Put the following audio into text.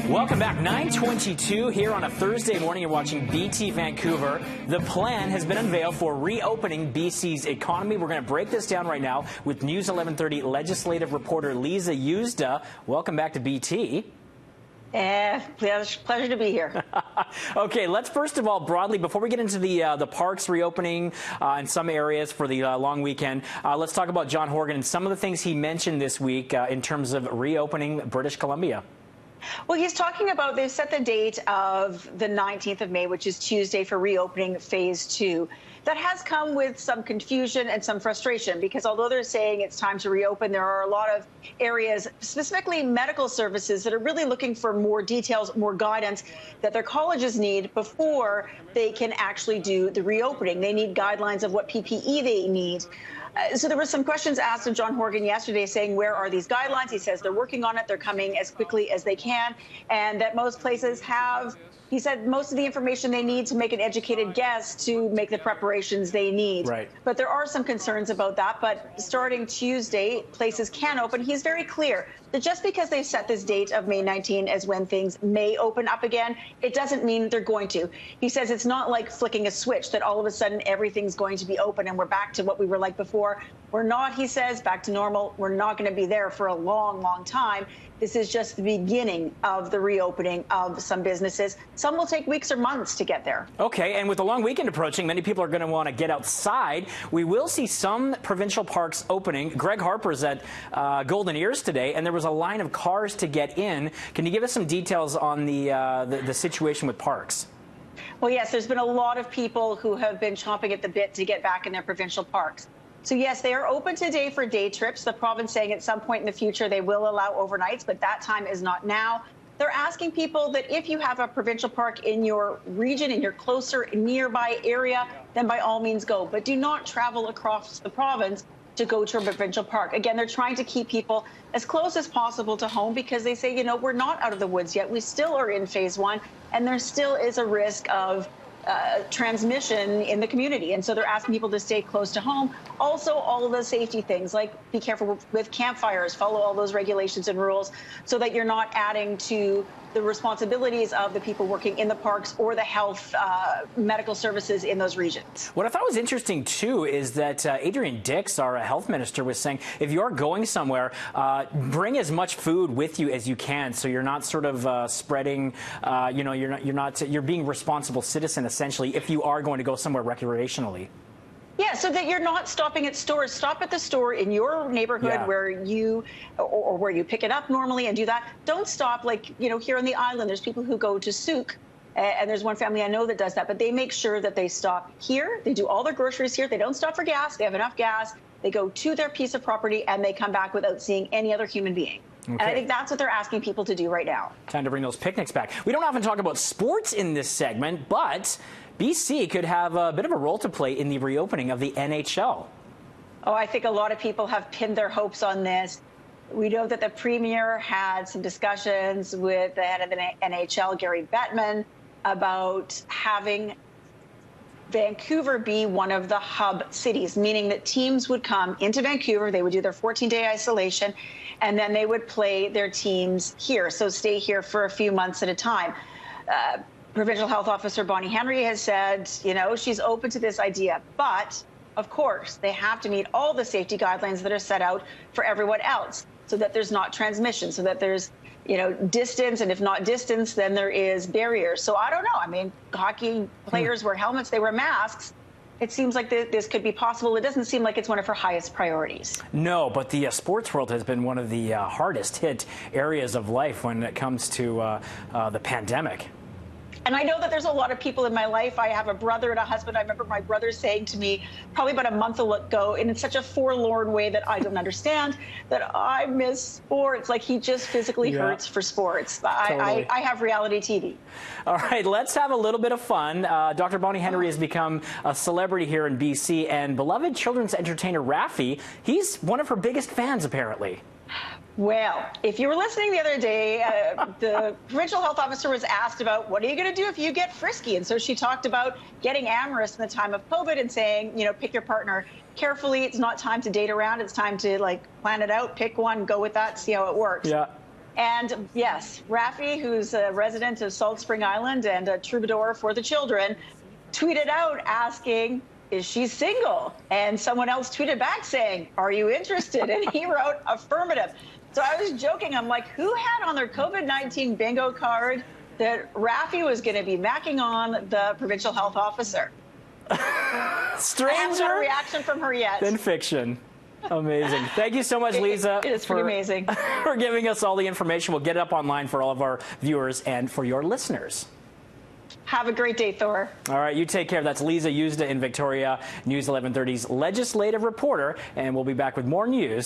Welcome back. 9:22 here on a Thursday morning. You're watching BT Vancouver. The plan has been unveiled for reopening BC's economy. We're going to break this down right now with News 1130 legislative reporter Liza Yuzda. Welcome back to BT. Pleasure to be here. Okay, let's first of all, broadly, before we get into the parks reopening in some areas for the long weekend, let's talk about John Horgan and some of the things he mentioned this week in terms of reopening British Columbia. Well, he's talking about, they've set the date of the 19th of May, which is Tuesday, for reopening phase 2. That has come with some confusion and some frustration because although they're saying it's time to reopen, there are a lot of areas, specifically medical services, that are really looking for more details, more guidance that their colleges need before they can actually do the reopening. They need guidelines of what PPE they need. So there were some questions asked of John Horgan yesterday saying, where are these guidelines? He says they're working on it. They're coming as quickly as they can, and that most places have, he said, most of the information they need to make an educated guess to make the preparations they need. Right. But there are some concerns about that. But starting Tuesday, places can open. He's very clear that just because they've set this date of May 19 as when things may open up again, it doesn't mean they're going to. He says it's not like flicking a switch that all of a sudden everything's going to be open and we're back to what we were like before. We're not, he says, back to normal. We're not going to be there for a long, long time. This is just the beginning of the reopening of some businesses. Some will take weeks or months to get there. Okay, and with the long weekend approaching, many people are going to want to get outside. We will see some provincial parks opening. Greg Harper's at Golden Ears today, and there was a line of cars to get in. Can you give us some details on the situation with parks? Well, yes, there's been a lot of people who have been chomping at the bit to get back in their provincial parks. So, yes, they are open today for day trips. The province saying at some point in the future they will allow overnights, but that time is not now. They're asking people that if you have a provincial park in your region, in your closer nearby area, then by all means go. But do not travel across the province to go to a provincial park. Again, they're trying to keep people as close as possible to home because they say, you know, we're not out of the woods yet. We still are in phase 1, and there still is a risk of transmission in the community. And so they're asking people to stay close to home. Also, all of the safety things, like be careful with campfires, follow all those regulations and rules so that you're not adding to the responsibilities of the people working in the parks or the health medical services in those regions. What I thought was interesting, too, is that Adrian Dix, our health minister, was saying if you're going somewhere, bring as much food with you as you can so you're not sort of spreading, you're being a responsible citizen, essentially, if you are going to go somewhere recreationally. Yeah, so that you're not stopping at stores. Stop at the store in your neighborhood where you, or where you pick it up normally and do that. Don't stop, like, you know, here on the island, there's people who go to souk, and there's one family I know that does that, but they make sure that they stop here. They do all their groceries here. They don't stop for gas. They have enough gas. They go to their piece of property, and they come back without seeing any other human being. Okay. And I think that's what they're asking people to do right now. Time to bring those picnics back. We don't often talk about sports in this segment, but BC could have a bit of a role to play in the reopening of the NHL. Oh, I think a lot of people have pinned their hopes on this. We know that the Premier had some discussions with the head of the NHL, Gary Bettman, about having Vancouver be one of the hub cities, meaning that teams would come into Vancouver, they would do their 14-day isolation, and then they would play their teams here, so stay here for a few months at a time. Provincial Health Officer Bonnie Henry has said, you know, she's open to this idea, but of course they have to meet all the safety guidelines that are set out for everyone else so that there's not transmission, so that there's, you know, distance, and if not distance, then there is barriers. So I don't know. I mean, hockey players wear helmets, they wear masks. It seems like this could be possible. It doesn't seem like it's one of her highest priorities. No, but the sports world has been one of the hardest hit areas of life when it comes to the pandemic. And I know that there's a lot of people in my life. I have a brother and a husband. I remember my brother saying to me probably about a month ago, and in such a forlorn way that I don't understand, that I miss sports. Like, he just physically hurts for sports. Totally. I have reality TV. All right, let's have a little bit of fun. Dr. Bonnie Henry has become a celebrity here in BC, and beloved children's entertainer Raffi, he's one of her biggest fans, apparently. Well, if you were listening the other day, the provincial health officer was asked about what are you going to do if you get frisky? And so she talked about getting amorous in the time of COVID and saying, you know, pick your partner carefully. It's not time to date around. It's time to, like, plan it out, pick one, go with that, see how it works. Yeah. And yes, Rafi, who's a resident of Salt Spring Island and a troubadour for the children, tweeted out asking, is she single? And someone else tweeted back saying, are you interested? And he wrote, affirmative. So I was joking. I'm like, who had on their COVID-19 bingo card that Rafi was going to be macking on the provincial health officer? Stranger I haven't got a reaction from her yet. than fiction. Amazing. Thank you so much, Liza. It's pretty amazing. For giving us all the information. We'll get it up online for all of our viewers and for your listeners. Have a great day, Thor. All right, you take care. That's Liza Yuzda in Victoria, News 1130's legislative reporter, and we'll be back with more news.